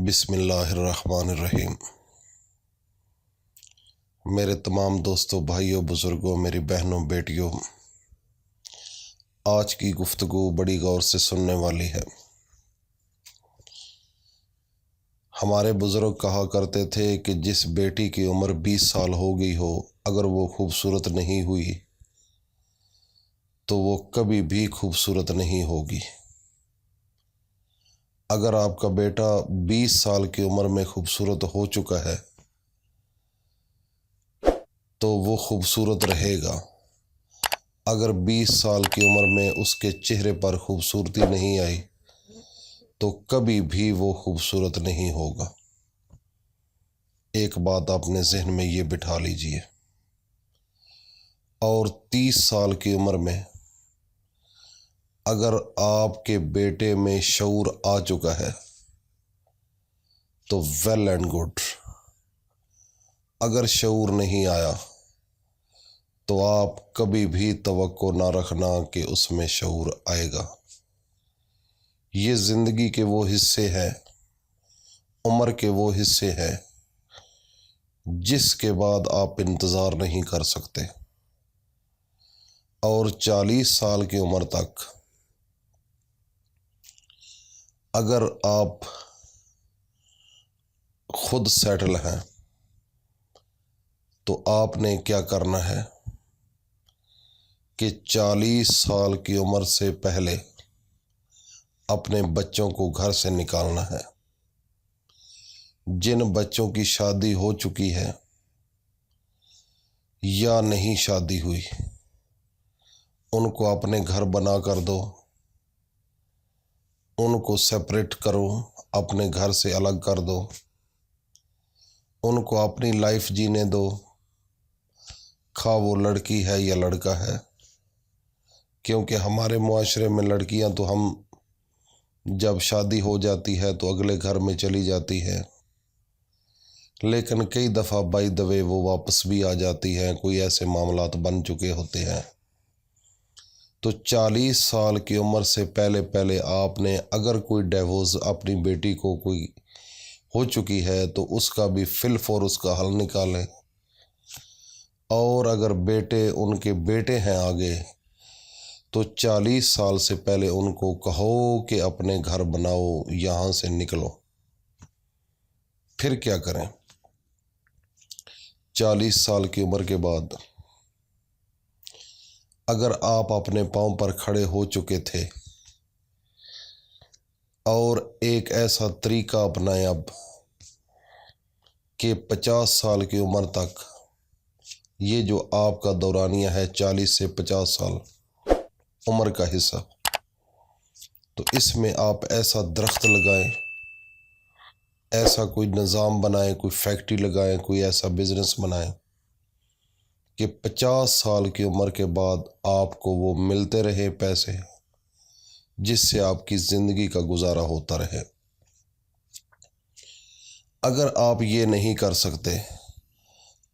بسم اللہ الرحمن الرحیم۔ میرے تمام دوستوں، بھائیوں، بزرگوں، میری بہنوں، بیٹیوں، آج کی گفتگو بڑی غور سے سننے والی ہے۔ ہمارے بزرگ کہا کرتے تھے کہ جس بیٹی کی عمر 20 سال ہو گئی ہو، اگر وہ خوبصورت نہیں ہوئی تو وہ کبھی بھی خوبصورت نہیں ہوگی۔ اگر آپ کا بیٹا 20 سال کی عمر میں خوبصورت ہو چکا ہے تو وہ خوبصورت رہے گا۔ اگر 20 سال کی عمر میں اس کے چہرے پر خوبصورتی نہیں آئی تو کبھی بھی وہ خوبصورت نہیں ہوگا۔ ایک بات اپنے ذہن میں یہ بٹھا لیجئے۔ اور 30 سال کی عمر میں اگر آپ کے بیٹے میں شعور آ چکا ہے تو ویل اینڈ گڈ۔ اگر شعور نہیں آیا تو آپ کبھی بھی توقع نہ رکھنا کہ اس میں شعور آئے گا۔ یہ زندگی کے وہ حصے ہیں، عمر کے وہ حصے ہیں جس کے بعد آپ انتظار نہیں کر سکتے۔ اور 40 سال کی عمر تک اگر آپ خود سیٹل ہیں تو آپ نے کیا کرنا ہے کہ 40 سال کی عمر سے پہلے اپنے بچوں کو گھر سے نکالنا ہے۔ جن بچوں کی شادی ہو چکی ہے یا نہیں شادی ہوئی، ان کو اپنے گھر بنا کر دو، ان کو سیپریٹ کرو، اپنے گھر سے الگ کر دو، ان کو اپنی لائف جینے دو، خواہ وہ لڑکی ہے یا لڑکا ہے۔ کیونکہ ہمارے معاشرے میں لڑکیاں تو ہم جب شادی ہو جاتی ہے تو اگلے گھر میں چلی جاتی ہے، لیکن کئی دفعہ بائی دا وے وہ واپس بھی آ جاتی ہیں، کوئی ایسے معاملات بن چکے ہوتے ہیں۔ تو 40 سال کی عمر سے پہلے آپ نے اگر کوئی ڈیورس اپنی بیٹی کو کوئی ہو چکی ہے تو اس کا بھی فی الفور اس کا حل نکالیں۔ اور اگر بیٹے ان کے بیٹے ہیں آگے تو 40 سال سے پہلے ان کو کہو کہ اپنے گھر بناؤ، یہاں سے نکلو۔ پھر کیا کریں؟ 40 سال کی عمر کے بعد اگر آپ اپنے پاؤں پر کھڑے ہو چکے تھے اور ایک ایسا طریقہ اپنائیں اب کہ 50 سال کی عمر تک یہ جو آپ کا دورانیہ ہے 40 سے 50 سال عمر کا حصہ، تو اس میں آپ ایسا درخت لگائیں، ایسا کوئی نظام بنائیں، کوئی فیکٹری لگائیں، کوئی ایسا بزنس بنائیں کہ 50 سال کی عمر کے بعد آپ کو وہ ملتے رہے پیسے، جس سے آپ کی زندگی کا گزارا ہوتا رہے۔ اگر آپ یہ نہیں کر سکتے،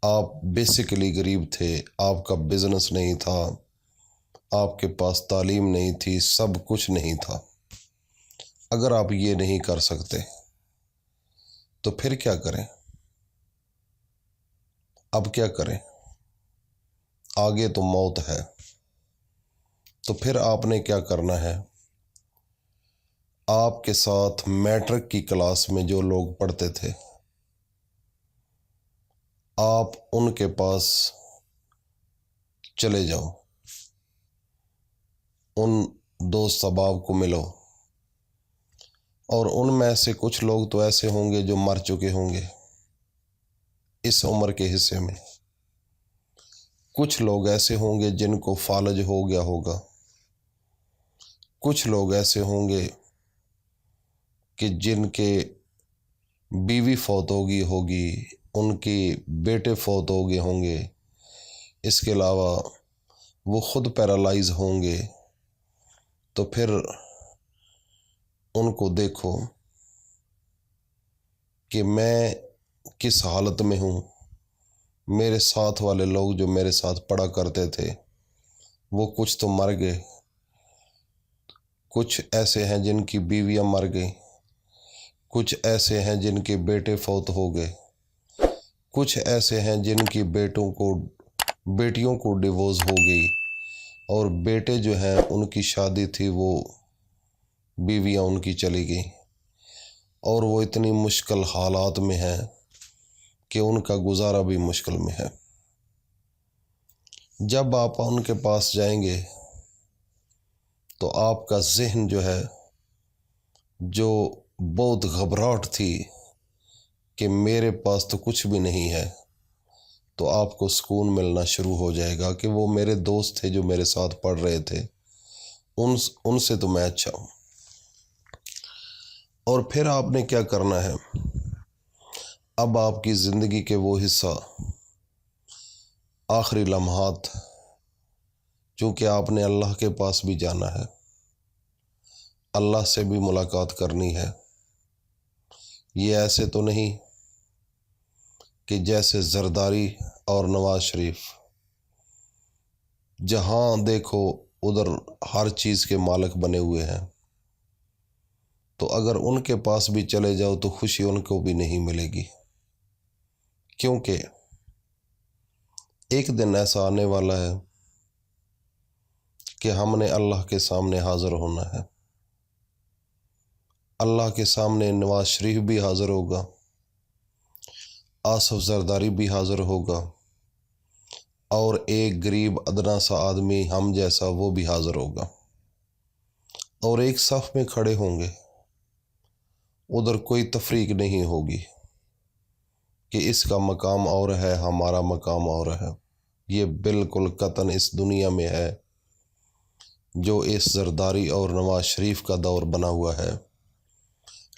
آپ بیسیکلی غریب تھے، آپ کا بزنس نہیں تھا، آپ کے پاس تعلیم نہیں تھی، سب کچھ نہیں تھا، اگر آپ یہ نہیں کر سکتے تو پھر کیا کریں؟ اب کیا کریں؟ آگے تو موت ہے۔ تو پھر آپ نے کیا کرنا ہے؟ آپ کے ساتھ میٹرک کی کلاس میں جو لوگ پڑھتے تھے، آپ ان کے پاس چلے جاؤ، ان دوست احباب کو ملو، اور ان میں سے کچھ لوگ تو ایسے ہوں گے جو مر چکے ہوں گے اس عمر کے حصے میں، کچھ لوگ ایسے ہوں گے جن کو فالج ہو گیا ہوگا، کچھ لوگ ایسے ہوں گے کہ جن کے بیوی فوت ہوگی، ان کے بیٹے فوت ہو گئے ہوں گے، اس کے علاوہ وہ خود پیرالائز ہوں گے۔ تو پھر ان کو دیکھو کہ میں کس حالت میں ہوں۔ میرے ساتھ والے لوگ جو میرے ساتھ پڑھا کرتے تھے وہ کچھ تو مر گئے، کچھ ایسے ہیں جن کی بیویاں مر گئیں، کچھ ایسے ہیں جن کے بیٹے فوت ہو گئے، کچھ ایسے ہیں جن کی بیٹیوں کو ڈیورس ہو گئی، اور بیٹے جو ہیں ان کی شادی تھی، وہ بیویاں ان کی چلی گئیں، اور وہ اتنی مشکل حالات میں ہیں کہ ان کا گزارا بھی مشکل میں ہے۔ جب آپ ان کے پاس جائیں گے تو آپ کا ذہن جو ہے، جو بہت گھبراہٹ تھی کہ میرے پاس تو کچھ بھی نہیں ہے، تو آپ کو سکون ملنا شروع ہو جائے گا کہ وہ میرے دوست تھے جو میرے ساتھ پڑھ رہے تھے، ان سے تو میں اچھا ہوں۔ اور پھر آپ نے کیا کرنا ہے؟ اب آپ کی زندگی کے وہ حصہ، آخری لمحات، چونکہ آپ نے اللہ کے پاس بھی جانا ہے، اللہ سے بھی ملاقات کرنی ہے۔ یہ ایسے تو نہیں کہ جیسے زرداری اور نواز شریف جہاں دیکھو ادھر ہر چیز کے مالک بنے ہوئے ہیں، تو اگر ان کے پاس بھی چلے جاؤ تو خوشی ان کو بھی نہیں ملے گی، کیونکہ ایک دن ایسا آنے والا ہے کہ ہم نے اللہ کے سامنے حاضر ہونا ہے۔ اللہ کے سامنے نواز شریف بھی حاضر ہوگا، آصف زرداری بھی حاضر ہوگا، اور ایک غریب ادنا سا آدمی ہم جیسا وہ بھی حاضر ہوگا، اور ایک صف میں کھڑے ہوں گے۔ ادھر کوئی تفریق نہیں ہوگی کہ اس کا مقام اور ہے، ہمارا مقام اور ہے۔ یہ بالکل قطعاً اس دنیا میں ہے جو اس زرداری اور نواز شریف کا دور بنا ہوا ہے،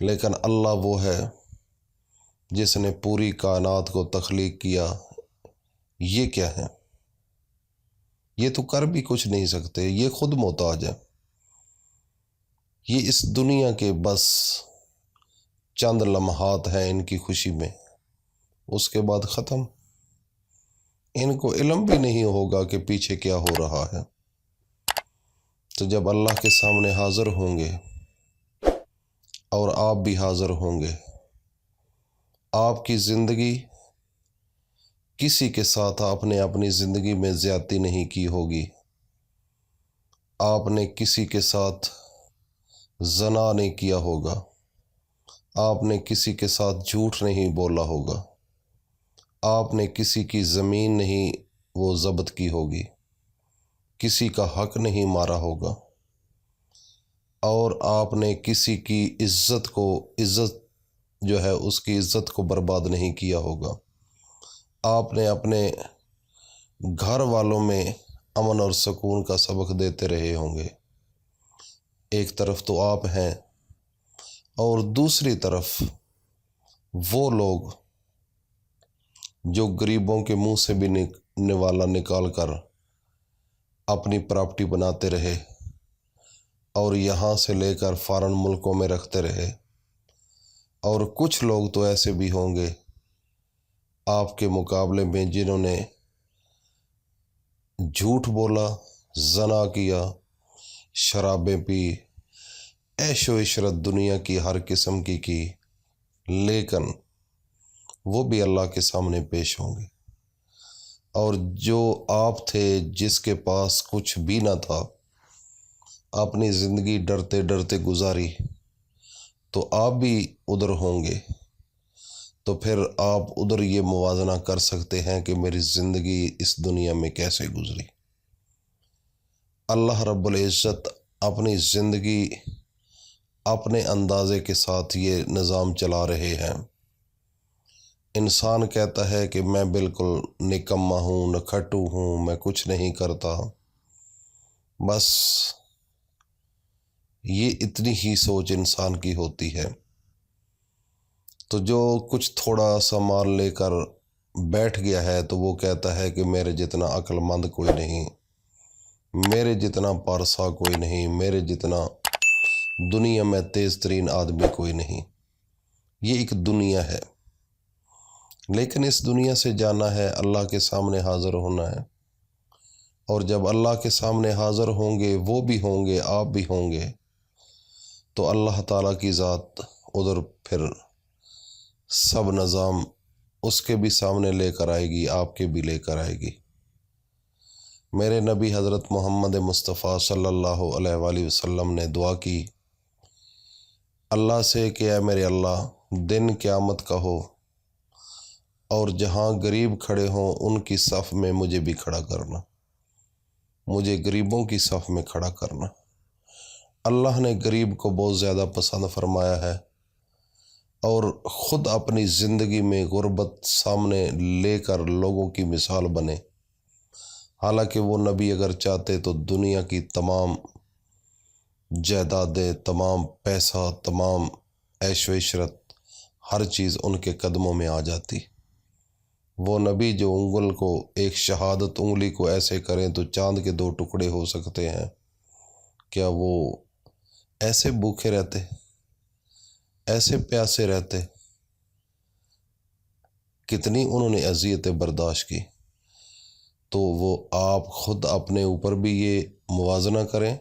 لیکن اللہ وہ ہے جس نے پوری کائنات کو تخلیق کیا۔ یہ کیا ہے؟ یہ تو کر بھی کچھ نہیں سکتے، یہ خود محتاج ہے۔ یہ اس دنیا کے بس چند لمحات ہیں ان کی خوشی میں، اس کے بعد ختم۔ ان کو علم بھی نہیں ہوگا کہ پیچھے کیا ہو رہا ہے۔ تو جب اللہ کے سامنے حاضر ہوں گے اور آپ بھی حاضر ہوں گے، آپ کی زندگی کسی کے ساتھ آپ نے اپنی زندگی میں زیادتی نہیں کی ہوگی، آپ نے کسی کے ساتھ زنا نہیں کیا ہوگا، آپ نے کسی کے ساتھ جھوٹ نہیں بولا ہوگا، آپ نے کسی کی زمین نہیں وہ ضبط کی ہوگی، کسی کا حق نہیں مارا ہوگا، اور آپ نے کسی کی عزت جو ہے اس کی عزت کو برباد نہیں کیا ہوگا۔ آپ نے اپنے گھر والوں میں امن اور سکون کا سبق دیتے رہے ہوں گے۔ ایک طرف تو آپ ہیں، اور دوسری طرف وہ لوگ جو غریبوں کے منہ سے بھی نوالا نکال کر اپنی پراپرٹی بناتے رہے اور یہاں سے لے کر فارن ملکوں میں رکھتے رہے، اور کچھ لوگ تو ایسے بھی ہوں گے آپ کے مقابلے میں جنہوں نے جھوٹ بولا، زنا کیا، شرابیں پی، عیش و عشرت دنیا کی ہر قسم کی، لیکن وہ بھی اللہ کے سامنے پیش ہوں گے۔ اور جو آپ تھے جس کے پاس کچھ بھی نہ تھا، اپنی زندگی ڈرتے ڈرتے گزاری، تو آپ بھی ادھر ہوں گے، تو پھر آپ ادھر یہ موازنہ کر سکتے ہیں کہ میری زندگی اس دنیا میں کیسے گزری۔ اللہ رب العزت اپنی زندگی اپنے اندازے کے ساتھ یہ نظام چلا رہے ہیں۔ انسان کہتا ہے کہ میں بالکل نکما ہوں، نکھٹو ہوں، میں کچھ نہیں کرتا، بس یہ اتنی ہی سوچ انسان کی ہوتی ہے۔ تو جو کچھ تھوڑا سا مال لے کر بیٹھ گیا ہے تو وہ کہتا ہے کہ میرے جتنا عقل مند کوئی نہیں، میرے جتنا پارسا کوئی نہیں، میرے جتنا دنیا میں تیز ترین آدمی کوئی نہیں۔ یہ ایک دنیا ہے، لیکن اس دنیا سے جانا ہے، اللہ کے سامنے حاضر ہونا ہے، اور جب اللہ کے سامنے حاضر ہوں گے، وہ بھی ہوں گے، آپ بھی ہوں گے، تو اللہ تعالیٰ کی ذات ادھر پھر سب نظام اس کے بھی سامنے لے کر آئے گی، آپ کے بھی لے کر آئے گی۔ میرے نبی حضرت محمد مصطفیٰ صلی اللہ علیہ وآلہ وسلم نے دعا کی اللہ سے کہ اے میرے اللہ، دن قیامت کا ہو اور جہاں غریب کھڑے ہوں ان کی صف میں مجھے بھی کھڑا کرنا، مجھے غریبوں کی صف میں کھڑا کرنا۔ اللہ نے غریب کو بہت زیادہ پسند فرمایا ہے اور خود اپنی زندگی میں غربت سامنے لے کر لوگوں کی مثال بنے۔ حالانکہ وہ نبی اگر چاہتے تو دنیا کی تمام جائیدادیں، تمام پیسہ، تمام عیش و عشرت، ہر چیز ان کے قدموں میں آ جاتی۔ وہ نبی جو انگل کو، ایک شہادت انگلی کو ایسے کریں تو چاند کے 2 ٹکڑے ہو سکتے ہیں، کیا وہ ایسے بھوکے رہتے، ایسے پیاسے رہتے؟ کتنی انہوں نے اذیتیں برداشت کی۔ تو وہ آپ خود اپنے اوپر بھی یہ موازنہ کریں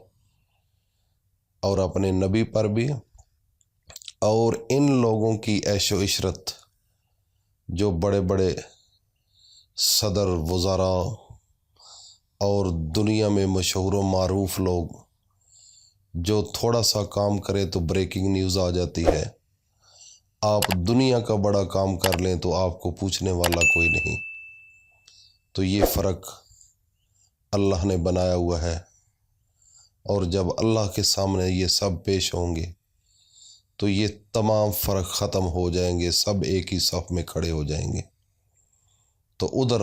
اور اپنے نبی پر بھی، اور ان لوگوں کی عیش و عشرت جو بڑے بڑے صدر، وزراء اور دنیا میں مشہور و معروف لوگ، جو تھوڑا سا کام کرے تو بریکنگ نیوز آ جاتی ہے، آپ دنیا کا بڑا کام کر لیں تو آپ کو پوچھنے والا کوئی نہیں۔ تو یہ فرق اللہ نے بنایا ہوا ہے، اور جب اللہ کے سامنے یہ سب پیش ہوں گے تو یہ تمام فرق ختم ہو جائیں گے، سب ایک ہی صف میں کھڑے ہو جائیں گے۔ تو ادھر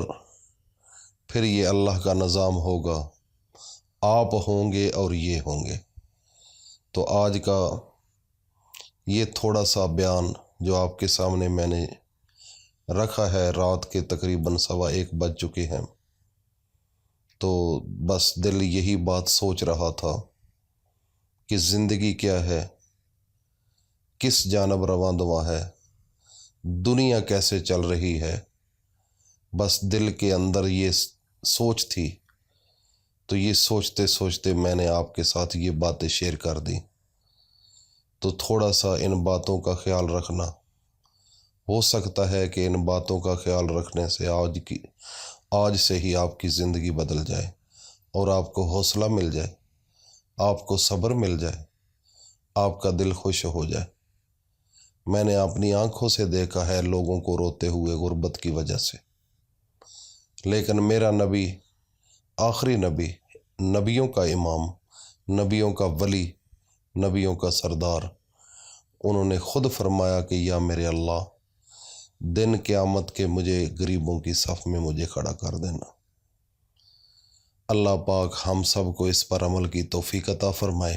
پھر یہ اللہ کا نظام ہوگا، آپ ہوں گے اور یہ ہوں گے۔ تو آج کا یہ تھوڑا سا بیان جو آپ کے سامنے میں نے رکھا ہے، رات کے تقریباً 1:15 بج چکے ہیں، تو بس دل یہی بات سوچ رہا تھا کہ زندگی کیا ہے، کس جانب رواں دواں ہے، دنیا کیسے چل رہی ہے۔ بس دل کے اندر یہ سوچ تھی، تو یہ سوچتے سوچتے میں نے آپ کے ساتھ یہ باتیں شیئر کر دی۔ تو تھوڑا سا ان باتوں کا خیال رکھنا، ہو سکتا ہے کہ ان باتوں کا خیال رکھنے سے آج سے ہی آپ کی زندگی بدل جائے اور آپ کو حوصلہ مل جائے، آپ کو صبر مل جائے، آپ کا دل خوش ہو جائے۔ میں نے اپنی آنکھوں سے دیکھا ہے لوگوں کو روتے ہوئے غربت کی وجہ سے، لیکن میرا نبی، آخری نبی، نبیوں کا امام، نبیوں کا ولی، نبیوں کا سردار، انہوں نے خود فرمایا کہ یا میرے اللہ، دن قیامت کے مجھے غریبوں کی صف میں مجھے کھڑا کر دینا۔ اللہ پاک ہم سب کو اس پر عمل کی توفیق عطا فرمائے۔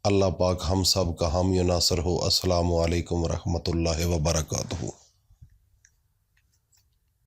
اللہ پاک ہم سب کا حامی و ناصر ہو۔ السلام علیکم ورحمۃ اللہ وبرکاتہ۔